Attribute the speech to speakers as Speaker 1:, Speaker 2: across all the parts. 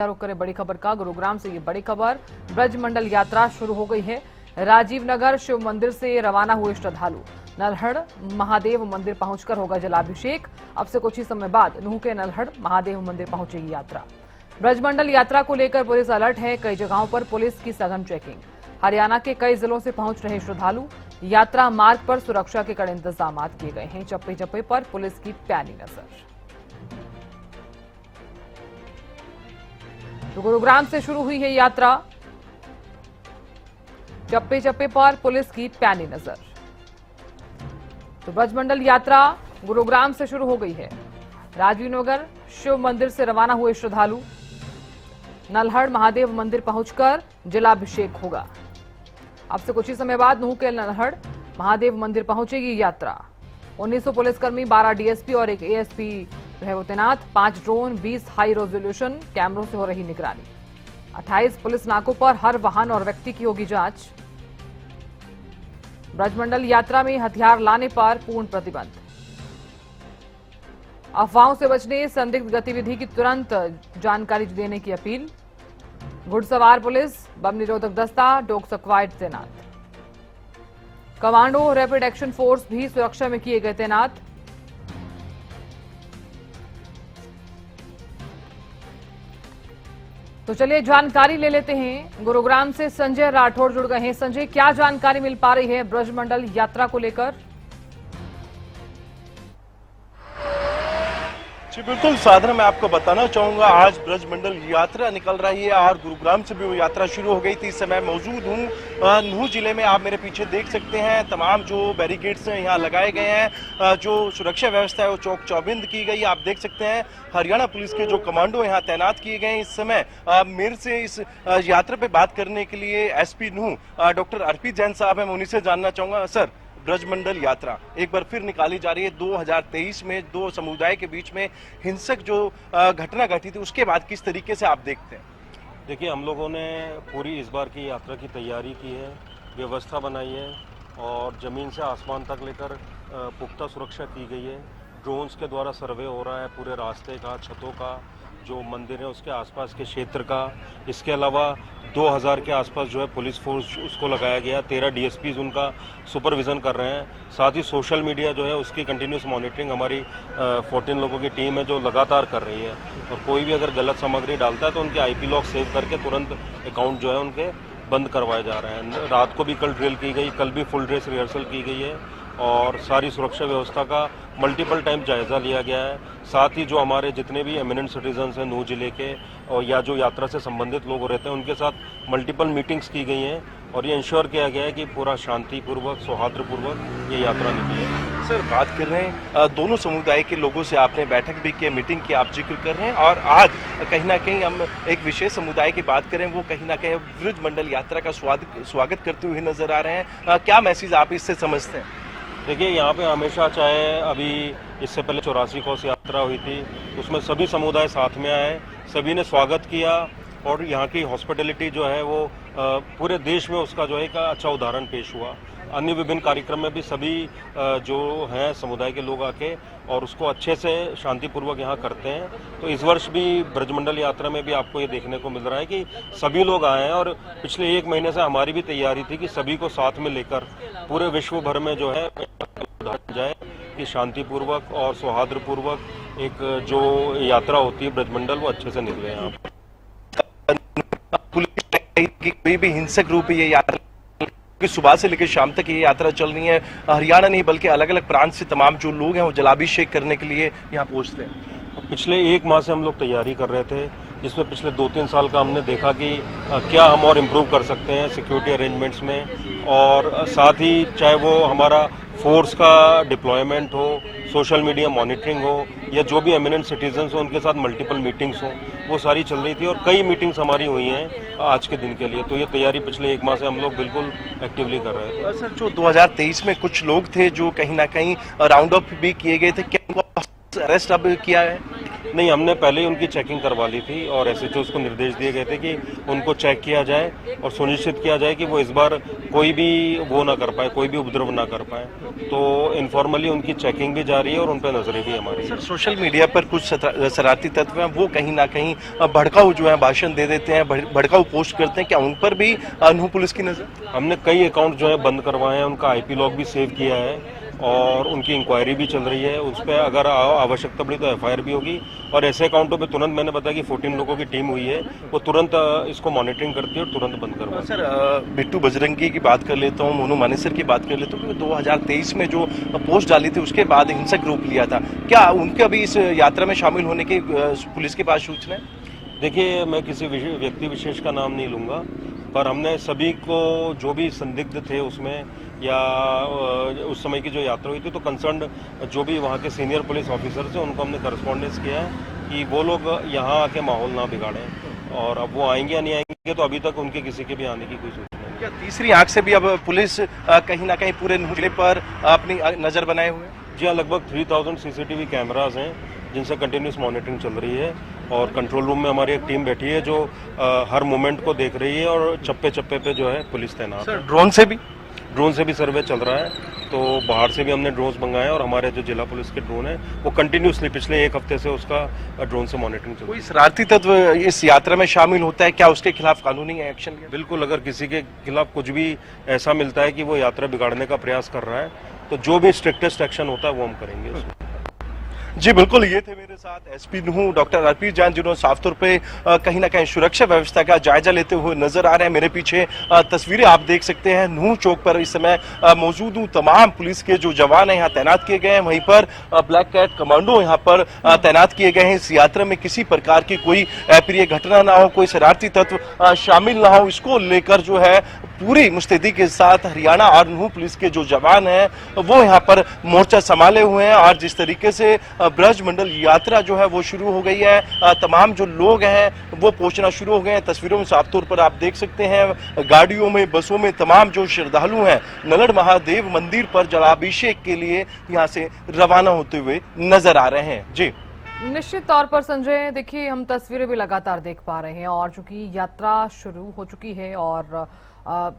Speaker 1: रुक करें बड़ी खबर का। गुरुग्राम से ये बड़ी खबर, ब्रज मंडल यात्रा शुरू हो गई है। राजीव नगर शिव मंदिर से रवाना हुए श्रद्धालु नल्हड़ महादेव मंदिर पहुंचकर होगा जलाभिषेक। अब से कुछ ही समय बाद नूह के नल्हड़ महादेव मंदिर पहुंचेगी यात्रा। ब्रज मंडल यात्रा को लेकर पुलिस अलर्ट है। कई जगहों पर पुलिस की सघन चेकिंग। हरियाणा के कई जिलों से पहुंच रहे श्रद्धालु। यात्रा मार्ग पर सुरक्षा के कड़े इंतजाम किए गए हैं। चप्पे चप्पे पर पुलिस की पैनी नजर। तो गुरुग्राम से शुरू हुई है यात्रा। चप्पे चप्पे पर पुलिस की पैनी नजर। तो ब्रजमंडल यात्रा गुरुग्राम से शुरू हो गई है। राजीव नगर शिव मंदिर से रवाना हुए श्रद्धालु नल्हड़ महादेव मंदिर पहुंचकर जलाभिषेक होगा। अब से कुछ ही समय बाद नूह के नल्हड़ महादेव मंदिर पहुंचेगी यात्रा। 1900 पुलिसकर्मी, 12 डीएसपी और एक एएसपी रहे वो तैनात। 5 ड्रोन, 20 हाई रेजोल्यूशन कैमरों से हो रही निगरानी। 28 पुलिस नाकों पर हर वाहन और व्यक्ति की होगी जांच। ब्रजमंडल यात्रा में हथियार लाने पर पूर्ण प्रतिबंध। अफवाहों से बचने, संदिग्ध गतिविधि की तुरंत जानकारी देने की अपील। घुड़सवार पुलिस, बम निरोधक दस्ता, डॉग स्क्वाड तैनात। कमांडो, रैपिड एक्शन फोर्स भी सुरक्षा में किए गए तैनात। तो चलिए जानकारी ले लेते हैं। गुरुग्राम से संजय राठौड़ जुड़ गए हैं। संजय, क्या जानकारी मिल पा रही है ब्रजमंडल यात्रा को लेकर?
Speaker 2: जी बिल्कुल साधना, मैं आपको बताना चाहूंगा आज ब्रजमंडल यात्रा निकल रही है और गुरुग्राम से भी वो यात्रा शुरू हो गई थी। इस समय मौजूद हूँ नूह जिले में। आप मेरे पीछे देख सकते हैं तमाम जो बैरिकेड्स हैं यहाँ लगाए गए हैं। जो सुरक्षा व्यवस्था है वो चौक चौबंद की गई। आप देख सकते हैं हरियाणा पुलिस के जो कमांडो यहाँ तैनात किए गए हैं। इस समय मेरे से इस यात्रा पे बात करने के लिए एसपी नूह डॉक्टर अर्पित जैन साहब हैं। मैं उन्हीं से जानना चाहूंगा, सर ब्रजमंडल यात्रा एक बार फिर निकाली जा रही है। 2023 में दो समुदाय के बीच में हिंसक जो घटना घटी थी उसके बाद किस तरीके से आप देखते हैं?
Speaker 3: देखिए, हम लोगों ने पूरी इस बार की यात्रा की तैयारी की है, व्यवस्था बनाई है और ज़मीन से आसमान तक लेकर पुख्ता सुरक्षा की गई है। ड्रोन्स के द्वारा सर्वे हो रहा है पूरे रास्ते का, छतों का, जो मंदिर है उसके आसपास के क्षेत्र का। इसके अलावा 2000 के आसपास जो है पुलिस फोर्स उसको लगाया गया। 13 डीएसपीज उनका सुपरविजन कर रहे हैं। साथ ही सोशल मीडिया जो है उसकी कंटिन्यूस मॉनिटरिंग हमारी 14 लोगों की टीम है जो लगातार कर रही है। और कोई भी अगर गलत सामग्री डालता है तो उनके आईपी लॉग सेव करके तुरंत अकाउंट जो है उनके बंद करवाए जा रहे हैं। रात को भी कल ड्रिल की गई, कल भी फुल ड्रेस रिहर्सल की गई है और सारी सुरक्षा व्यवस्था का मल्टीपल टाइम जायजा लिया गया है। साथ ही जो हमारे जितने भी एमिनेंट सिटीजन्स हैं नूह जिले के और या जो यात्रा से संबंधित लोग रहते हैं उनके साथ मल्टीपल मीटिंग्स की गई हैं और ये इंश्योर किया गया है कि पूरा शांतिपूर्वक, सौहार्दपूर्वक ये यात्रा निकली है।
Speaker 2: सर, बात कर रहे हैं दोनों समुदाय के लोगों से, आपने बैठक भी की, मीटिंग की, आप जिक्र कर रहे हैं और आज कहीं ना कहीं हम एक विशेष समुदाय की बात करें, वो कहीं ना कहीं ब्रजमंडल यात्रा का स्वागत करते हुए नजर आ रहे हैं। क्या मैसेज आप इससे समझते हैं?
Speaker 3: देखिए, यहाँ पे हमेशा, चाहे अभी इससे पहले 84 कोस यात्रा हुई थी, उसमें सभी समुदाय साथ में आए, सभी ने स्वागत किया और यहाँ की हॉस्पिटैलिटी जो है वो पूरे देश में उसका जो है एक अच्छा उदाहरण पेश हुआ। अन्य विभिन्न कार्यक्रम में भी सभी जो हैं समुदाय के लोग आके और उसको अच्छे से शांतिपूर्वक यहाँ करते हैं। तो इस वर्ष भी ब्रजमंडल यात्रा में भी आपको ये देखने को मिल रहा है कि सभी लोग आए हैं और पिछले 1 महीने से हमारी भी तैयारी थी कि सभी को साथ में लेकर पूरे विश्व भर में जो है उदाहरण जाए कि शांतिपूर्वक और सौहार्दपूर्वक एक जो यात्रा होती है ब्रजमंडल वो अच्छे से निकले यहाँ।
Speaker 2: पुलिस की कोई भी हिंसक रूप ये यात्रा कि सुबह से लेकर शाम तक ये यात्रा चल रही है। हरियाणा नहीं बल्कि अलग अलग प्रांत से तमाम जो लोग हैं वो जलाभिषेक करने के लिए यहाँ पहुँचते हैं।
Speaker 3: पिछले 1 माह से हम लोग तैयारी कर रहे थे, जिसमें पिछले 2-3 साल का हमने देखा कि क्या हम और इम्प्रूव कर सकते हैं सिक्योरिटी अरेंजमेंट्स में। और साथ ही चाहे वो हमारा फोर्स का डिप्लॉयमेंट हो, सोशल मीडिया मॉनिटरिंग हो या जो भी एमिनेंट सिटीजन्स हो उनके साथ मल्टीपल मीटिंग्स हो, वो सारी चल रही थी और कई मीटिंग्स हमारी हुई हैं आज के दिन के लिए। तो ये तैयारी पिछले 1 माह से हम लोग बिल्कुल एक्टिवली कर रहे थे।
Speaker 2: सर, जो 2023 में कुछ लोग थे जो कहीं ना कहीं राउंड अप भी किए गए थे, क्या उनको अरेस्ट अब किया है?
Speaker 3: नहीं, हमने पहले ही उनकी चेकिंग करवा ली थी और एसएचओ को निर्देश दिए गए थे कि उनको चेक किया जाए और सुनिश्चित किया जाए कि वो इस बार कोई भी वो ना कर पाए, कोई भी उपद्रव ना कर पाए। तो इनफॉर्मली उनकी चेकिंग भी जारी है और उन पर नजरें भी हमारी हैं।
Speaker 2: सर, सोशल मीडिया पर कुछ शरारती तत्व हैं, वो कहीं ना कहीं भड़काऊ जो है भाषण दे देते हैं, भड़काऊ पोस्ट करते हैं, क्या उन पर भी नूह पुलिस की नजर?
Speaker 3: हमने कई अकाउंट जो है बंद करवाए हैं, उनका आईपी लॉग भी सेव किया है और उनकी इंक्वायरी भी चल रही है। उस पर अगर आवश्यकता पड़ी तो एफआईआर भी होगी और ऐसे अकाउंटों पे तुरंत, मैंने बताया कि 14 लोगों की टीम हुई है, वो तुरंत इसको मॉनिटरिंग करती है और तुरंत बंद करवाती है।
Speaker 2: सर, बिट्टू बजरंगी की बात कर लेता हूँ, मोनू मानेसर की बात कर लेता हूँ, 2023 में जो पोस्ट डाली थी उसके बाद हिंसक रूप लिया था, क्या उनका भी इस यात्रा में शामिल होने की पुलिस के पास सूचना है?
Speaker 3: देखिए, मैं किसी व्यक्ति विशेष का नाम नहीं लूँगा, पर हमने सभी को जो भी संदिग्ध थे उसमें या उस समय की जो यात्रा हुई थी, तो कंसर्न जो भी वहाँ के सीनियर पुलिस ऑफिसर्स हैं उनको हमने करस्पॉन्डेंस किया है कि वो लोग यहाँ आके माहौल ना बिगाड़ें और अब वो आएंगे या नहीं आएंगे, तो अभी तक उनके किसी के भी आने की कोई सूचना नहीं।
Speaker 2: क्या तीसरी आंख से भी अब पुलिस कहीं ना कहीं पूरे जिले पर अपनी नजर बनाए हुए है?
Speaker 3: जी हाँ, लगभग 3000 सीसीटीवी कैमरास हैं जिनसे कंटिन्यूस मॉनिटरिंग चल रही है और कंट्रोल रूम में हमारी एक टीम बैठी है जो हर मोमेंट को देख रही है और चप्पे चप्पे पे जो है पुलिस तैनात है। ड्रोन से भी सर्वे चल रहा है, तो बाहर से भी हमने ड्रोन्स मंगाए हैं और हमारे जो जिला पुलिस के ड्रोन है वो कंटिन्यूसली पिछले एक हफ्ते से उसका ड्रोन से मॉनिटरिंग चल रही है।
Speaker 2: कोई शरारती तत्व इस यात्रा में शामिल होता है, क्या उसके खिलाफ कानूनी एक्शन लिया?
Speaker 3: बिल्कुल, अगर किसी के खिलाफ कुछ भी ऐसा मिलता है कि वो यात्रा बिगाड़ने का प्रयास कर रहा है, तो जो भी स्ट्रिक्टेस्ट एक्शन होता है वो हम करेंगे उसमें।
Speaker 2: जी बिल्कुल, ये थे मेरे साथ एसपी नूह डॉक्टर अर्पित जैन, जिन्होंने साफ तौर पे कहीं ना कहीं सुरक्षा व्यवस्था का जायजा लेते हुए नजर आ रहे हैं। मेरे पीछे तस्वीरें आप देख सकते हैं, नूह चौक पर इस समय मौजूद हूँ। तमाम पुलिस के जो जवान हैं यहाँ तैनात किए गए हैं, वहीं पर ब्लैक कैट कमांडो यहाँ पर तैनात किए गए हैं। इस यात्रा में किसी प्रकार की कोई अप्रिय घटना ना हो, कोई शरारती तत्व शामिल ना हो, इसको लेकर जो है पूरी मुस्तैदी के साथ हरियाणा और नूह पुलिस के जो जवान हैं वो यहाँ पर मोर्चा संभाले हुए हैं। और जिस तरीके से ब्रज मंडल यात्रा जो है वो शुरू हो गई है, तमाम जो लोग हैं वो पहुंचना शुरू हो गए हैं। तस्वीरों में साफ तौर पर आप देख सकते हैं, गाड़ियों में, बसों में तमाम जो श्रद्धालु हैं नलड़ महादेव मंदिर पर जलाभिषेक के लिए यहाँ से रवाना होते हुए नजर आ रहे हैं। जी
Speaker 1: निश्चित तौर पर संजय, देखिए हम तस्वीरें भी लगातार देख पा रहे हैं और चूंकि यात्रा शुरू हो चुकी है और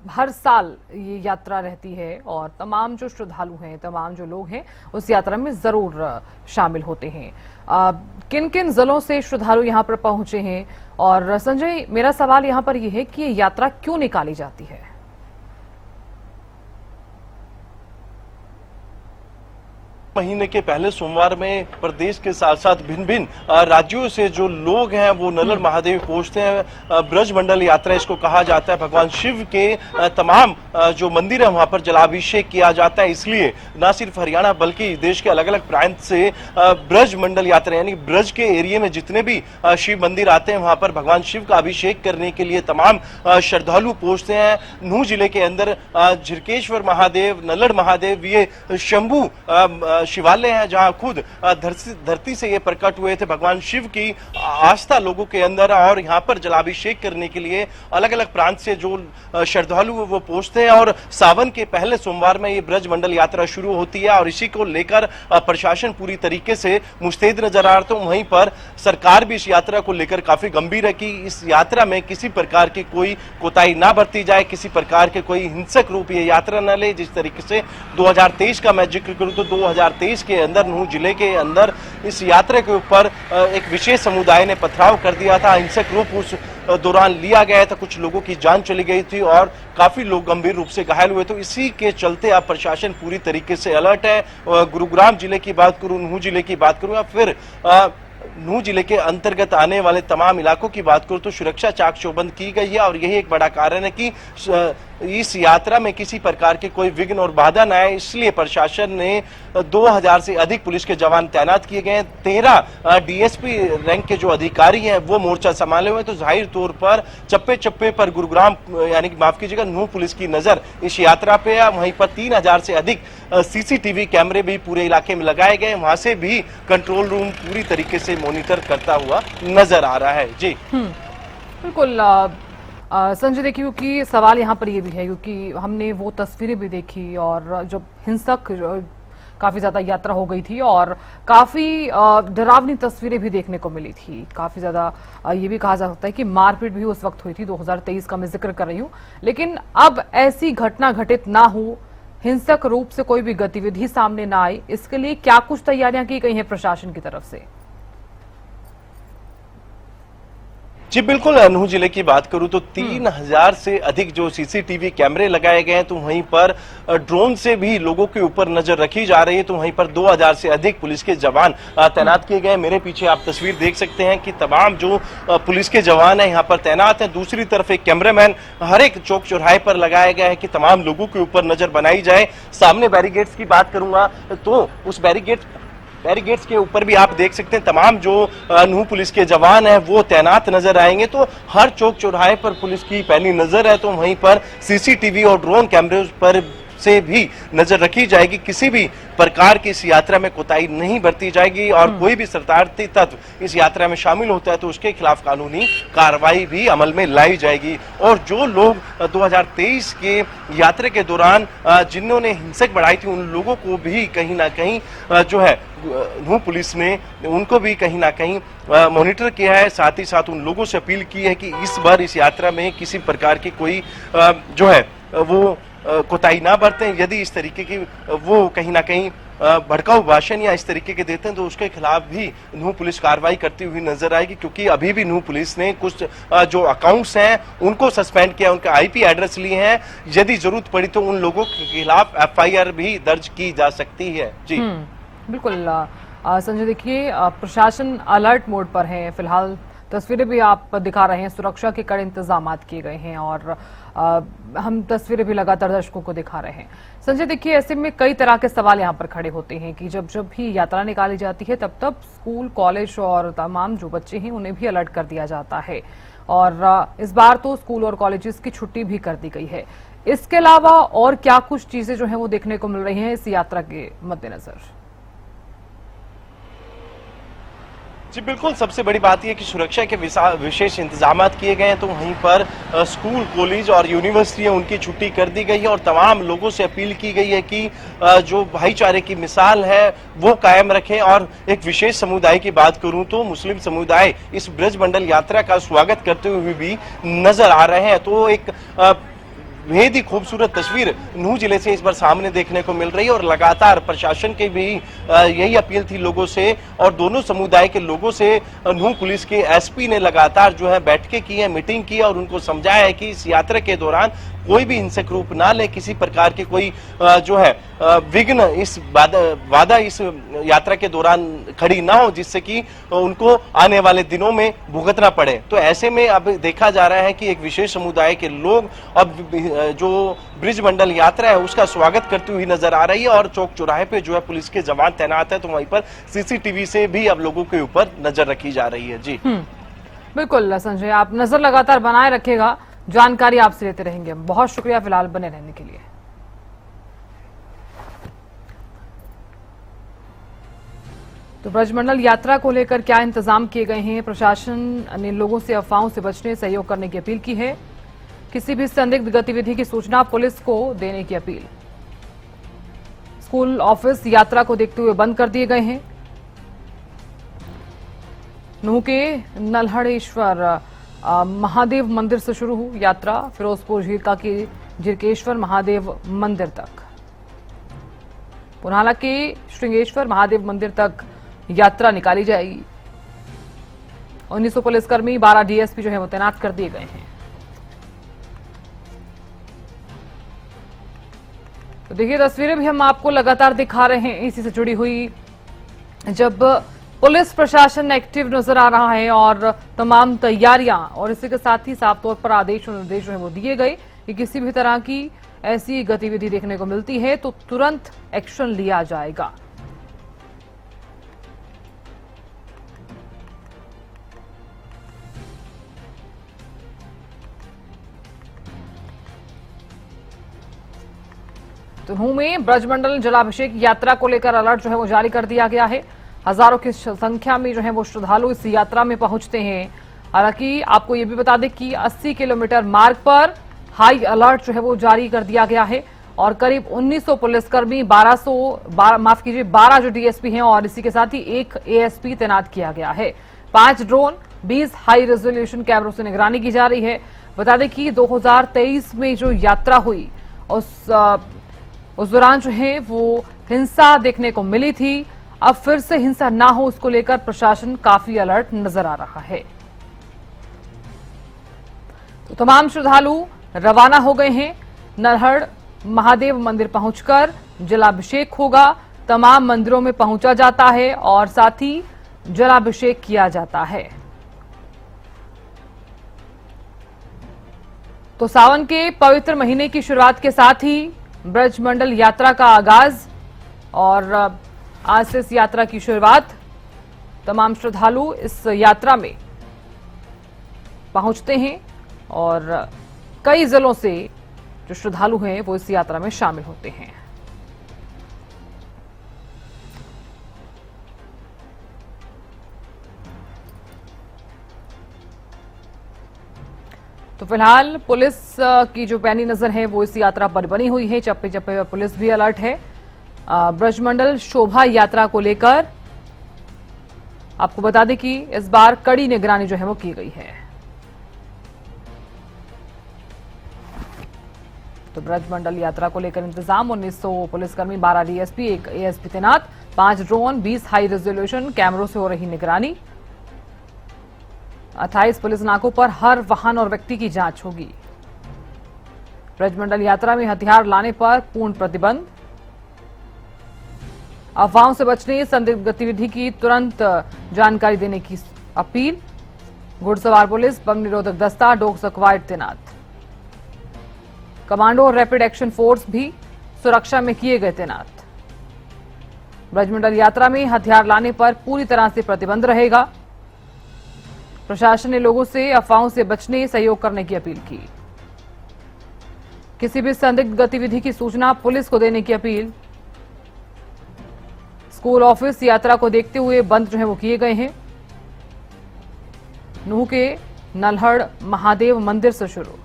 Speaker 1: हर साल ये यात्रा रहती है और तमाम जो श्रद्धालु हैं, तमाम जो लोग हैं उस यात्रा में जरूर शामिल होते हैं। किन किन जिलों से श्रद्धालु यहाँ पर पहुंचे हैं? और संजय, मेरा सवाल यहाँ पर यह है कि ये यात्रा क्यों निकाली जाती है?
Speaker 2: महीने के पहले सोमवार में प्रदेश के साथ साथ भिन्न भिन्न राज्यों से जो लोग हैं वो नलड़ महादेव पहुंचते हैं। ब्रज मंडल यात्रा इसको कहा जाता है। भगवान शिव के तमाम जो मंदिर है वहां पर जलाभिषेक किया जाता है। इसलिए न सिर्फ हरियाणा बल्कि देश के अलग अलग प्रांत से ब्रज मंडल यात्रा यानी ब्रज के एरिया में जितने भी शिव मंदिर आते हैं वहां पर भगवान शिव का अभिषेक करने के लिए तमाम श्रद्धालु पहुंचते हैं। नूह जिले के अंदर झिरकेश्वर महादेव, नलड़ महादेव, ये शंभू शिवालय है जहां खुद धरती से ये प्रकट हुए थे। भगवान शिव की आस्था लोगों के अंदर और यहाँ पर जलाभिषेक करने के लिए अलग अलग प्रांत से जो श्रद्धालु वो पहुंचते हैं और सावन के पहले सोमवार में ये ब्रज मंडल यात्रा शुरू होती है और इसी को लेकर प्रशासन पूरी तरीके से मुस्तैद नजर आ रहा था। वहीं पर सरकार भी इस यात्रा को लेकर काफी गंभीर है कि इस यात्रा में किसी प्रकार की कोई कोताही ना बरती जाए, किसी प्रकार के कोई हिंसक रूप ये यात्रा न ले। जिस तरीके से 2023 का मैं जिक्र करूं तो 2023 के अंदर नूह जिले के अंदर इस यात्रा के ऊपर एक विशेष समुदाय ने पथराव कर दिया था। हिंसक रूप उस दौरान लिया गया था, कुछ लोगों की जान चली गई थी और काफी लोग गंभीर रूप से घायल हुए। तो इसी के चलते अब प्रशासन पूरी तरीके से अलर्ट है। गुरुग्राम जिले की बात करूं, नूह जिले की बात करूं या फिर नूह जिले के अंतर्गत आने वाले तमाम इलाकों की बात करूं तो सुरक्षा चाक चौबंद की गई है और यही एक बड़ा कारण है कि इस यात्रा में किसी प्रकार के कोई विघ्न और बाधा न आए। इसलिए प्रशासन ने 2000 से अधिक पुलिस के जवान तैनात किए गए हैं। 13 डीएसपी रैंक के जो अधिकारी हैं वो मोर्चा संभाले हुए। तो जाहिर तौर पर चप्पे चप्पे पर गुरुग्राम यानी कि माफ कीजिएगा नूह पुलिस की नजर इस यात्रा पे है। वहीं पर 3000 से अधिक सीसीटीवी कैमरे भी पूरे इलाके में लगाए गए। वहां से भी कंट्रोल रूम पूरी तरीके से मॉनिटर करता हुआ नजर आ रहा है। जी
Speaker 1: बिल्कुल संजय, देखिए क्योंकि सवाल यहाँ पर ये भी है क्योंकि हमने वो तस्वीरें भी देखी और जब हिंसक काफी ज्यादा यात्रा हो गई थी और काफी डरावनी तस्वीरें भी देखने को मिली थी। काफी ज्यादा ये भी कहा जा सकता है कि मारपीट भी उस वक्त हुई थी, 2023 का मैं जिक्र कर रही हूं। लेकिन अब ऐसी घटना घटित ना हो, हिंसक रूप से कोई भी गतिविधि सामने ना आए, इसके लिए क्या कुछ तैयारियां की गई हैं प्रशासन की तरफ से?
Speaker 2: जी बिल्कुल, नूह जिले की बात करूं तो 3000 से अधिक जो सीसीटीवी कैमरे लगाए गए हैं, तो वहीं पर ड्रोन से भी लोगों के ऊपर नजर रखी जा रही है। तो वहीं पर 2000 से अधिक पुलिस के जवान तैनात किए गए हैं। मेरे पीछे आप तस्वीर देख सकते हैं कि तमाम जो पुलिस के जवान हैं यहाँ पर तैनात हैं। दूसरी तरफ एक कैमरामैन हर एक चौक चौराहे पर लगाया गया है कि तमाम लोगों के ऊपर नजर बनाई जाए। सामने बैरिकेड्स की बात करूंगा तो उस बैरिकेड्स के ऊपर भी आप देख सकते हैं तमाम जो नूह पुलिस के जवान हैं वो तैनात नजर आएंगे। तो हर चौक चौराहे पर पुलिस की पैनी नजर है। तो वहीं पर सीसीटीवी और ड्रोन कैमरे पर से भी नजर रखी जाएगी। किसी भी प्रकार की इस यात्रा में कोताही नहीं बरती जाएगी और कोई भी शरारती तत्व इस यात्रा में शामिल होता है तो उसके खिलाफ कानूनी कार्रवाई भी अमल में लाई जाएगी। और जो लोग 2023 के यात्रा के दौरान जिन्होंने हिंसक बढ़ाई थी, उन लोगों को भी कहीं ना कहीं जो है नूह पुलिस ने उनको भी कहीं ना कहीं मॉनिटर किया है। साथ ही साथ उन लोगों से अपील की है कि इस बार इस यात्रा में किसी प्रकार की कोई जो है वो कोताही ना बरतें। यदि इस तरीके की वो कहीं ना कहीं भड़काऊ भाषण या इस तरीके के देते हैं तो उसके खिलाफ भी नूह पुलिस कार्रवाई करती हुई नजर आएगी। क्योंकि अभी भी नूह पुलिस ने कुछ जो अकाउंट्स हैं उनको सस्पेंड किया, उनका आईपी एड्रेस लिए हैं। यदि जरूरत पड़ी तो उन लोगों के खिलाफ एफआईआर भी दर्ज की जा सकती है। जी
Speaker 1: बिल्कुल संजय, देखिए प्रशासन अलर्ट मोड पर है। फिलहाल तस्वीरें भी आप दिखा रहे हैं, सुरक्षा के कड़े इंतजाम किए गए हैं और हम तस्वीरें भी लगातार दर्शकों को दिखा रहे हैं। संजय, देखिए ऐसे में कई तरह के सवाल यहाँ पर खड़े होते हैं कि जब जब भी यात्रा निकाली जाती है तब तब स्कूल, कॉलेज और तमाम जो बच्चे हैं उन्हें भी अलर्ट कर दिया जाता है। और इस बार तो स्कूल और कॉलेजेस की छुट्टी भी कर दी गई है। इसके अलावा और क्या कुछ चीजें जो है वो देखने को मिल रही हैं इस यात्रा के मद्देनजर?
Speaker 2: जी बिल्कुल, सबसे बड़ी बात यह कि सुरक्षा के विशेष इंतजाम किए गए हैं। तो वहीं पर स्कूल, कॉलेज और यूनिवर्सिटियां उनकी छुट्टी कर दी गई है और तमाम लोगों से अपील की गई है कि जो भाईचारे की मिसाल है वो कायम रखें। और एक विशेष समुदाय की बात करूं तो मुस्लिम समुदाय इस ब्रजमंडल यात्रा का स्वागत करते हुए भी नजर आ रहे हैं। तो एक बेहद ही खूबसूरत तस्वीर नूह जिले से इस बार सामने देखने को मिल रही है। और लगातार प्रशासन की भी यही अपील थी लोगों से और दोनों समुदाय के लोगों से नूह पुलिस के एसपी ने लगातार जो है बैठकें की है, मीटिंग की है और उनको समझाया है कि इस यात्रा के दौरान कोई भी हिंसक रूप ना ले, किसी प्रकार की कोई जो है विघ्न इस बाधा इस यात्रा के दौरान खड़ी ना हो, जिससे कि उनको आने वाले दिनों में भुगतना पड़े। तो ऐसे में अब देखा जा रहा है कि एक विशेष समुदाय के लोग अब जो ब्रजमंडल यात्रा है उसका स्वागत करती हुई नजर आ रही है। और चौक चौराहे पे जो है पुलिस के जवान तैनात है, तो वहीं पर सीसीटीवी से भी अब लोगों के ऊपर नजर रखी जा रही है। जी
Speaker 1: बिल्कुल संजय, आप नजर लगातार बनाए रखेगा, जानकारी आपसे लेते रहेंगे। बहुत शुक्रिया फिलहाल बने रहने के लिए। तो ब्रजमंडल यात्रा को लेकर क्या इंतजाम किए गए हैं? प्रशासन ने लोगों से अफवाहों से बचने, सहयोग करने की अपील की है। किसी भी संदिग्ध गतिविधि की सूचना पुलिस को देने की अपील। स्कूल, ऑफिस यात्रा को देखते हुए बंद कर दिए गए हैं। नूह के नल्हड़ेश्वर महादेव मंदिर से शुरू हुई यात्रा फिरोजपुर झीरका के झिरकेश्वर महादेव मंदिर तक, पुनाला के श्रृंगेश्वर महादेव मंदिर तक यात्रा निकाली जाएगी। 1900 पुलिसकर्मी, 12 डीएसपी जो है वो तैनात कर दिए गए हैं। तो देखिए तस्वीरें भी हम आपको लगातार दिखा रहे हैं इसी से जुड़ी हुई, जब पुलिस प्रशासन एक्टिव नजर आ रहा है और तमाम तैयारियां, और इसी के साथ ही साफ तौर पर आदेश और निर्देश जो है वो दिए गए कि किसी भी तरह की ऐसी गतिविधि देखने को मिलती है तो तुरंत एक्शन लिया जाएगा। तो नूह में ब्रजमंडल जलाभिषेक यात्रा को लेकर अलर्ट जो है वो जारी कर दिया गया है। हजारों की संख्या में जो है वो श्रद्धालु इस यात्रा में पहुंचते हैं। हालांकि आपको ये भी बता दें कि 80 किलोमीटर मार्ग पर हाई अलर्ट जो है वो जारी कर दिया गया है और करीब 1900 पुलिसकर्मी 12 जो डीएसपी हैं और इसी के साथ ही एक एएसपी तैनात किया गया है। 5 ड्रोन, 20 हाई रेजोल्यूशन कैमरों से निगरानी की जा रही है। बता दें कि 2023 में जो यात्रा हुई उस दौरान जो है वो हिंसा देखने को मिली थी। अब फिर से हिंसा ना हो उसको लेकर प्रशासन काफी अलर्ट नजर आ रहा है। तो तमाम श्रद्धालु रवाना हो गए हैं। नल्हड़ महादेव मंदिर पहुंचकर जलाभिषेक होगा। तमाम मंदिरों में पहुंचा जाता है और साथ ही जलाभिषेक किया जाता है। तो सावन के पवित्र महीने की शुरुआत के साथ ही ब्रजमंडल यात्रा का आगाज और आज से इस यात्रा की शुरुआत। तमाम श्रद्धालु इस यात्रा में पहुंचते हैं और कई जिलों से जो श्रद्धालु हैं वो इस यात्रा में शामिल होते हैं। तो फिलहाल पुलिस की जो पैनी नजर है वो इस यात्रा पर बनी हुई है। चप्पे चप्पे पर पुलिस भी अलर्ट है। ब्रजमंडल शोभा यात्रा को लेकर आपको बता दें कि इस बार कड़ी निगरानी जो है वो की गई है। तो ब्रजमंडल यात्रा को लेकर इंतजाम, 1900 पुलिसकर्मी, 12 डीएसपी, एक एएसपी तैनात, 5 ड्रोन, 20 हाई रेजोल्यूशन कैमरों से हो रही निगरानी। 28 पुलिस नाकों पर हर वाहन और व्यक्ति की जांच होगी। ब्रजमंडल यात्रा में हथियार लाने पर पूर्ण प्रतिबंध। अफवाहों से बचने, संदिग्ध गतिविधि की तुरंत जानकारी देने की अपील। घुड़सवार पुलिस, बम निरोधक दस्ता, डॉग स्क्वाड तैनात। कमांडो और रैपिड एक्शन फोर्स भी सुरक्षा में किए गए तैनात। ब्रजमंडल यात्रा में हथियार लाने पर पूरी तरह से प्रतिबंध रहेगा। प्रशासन ने लोगों से अफवाहों से बचने, सहयोग करने की अपील की। किसी भी संदिग्ध गतिविधि की सूचना पुलिस को देने की अपील। स्कूल, ऑफिस यात्रा को देखते हुए बंद जो है वो किए गए हैं। नूह के नल्हड़ महादेव मंदिर से शुरू,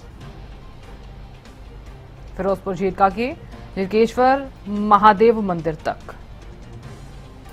Speaker 1: फिरोजपुर झीरका के झिरकेश्वर महादेव मंदिर तक।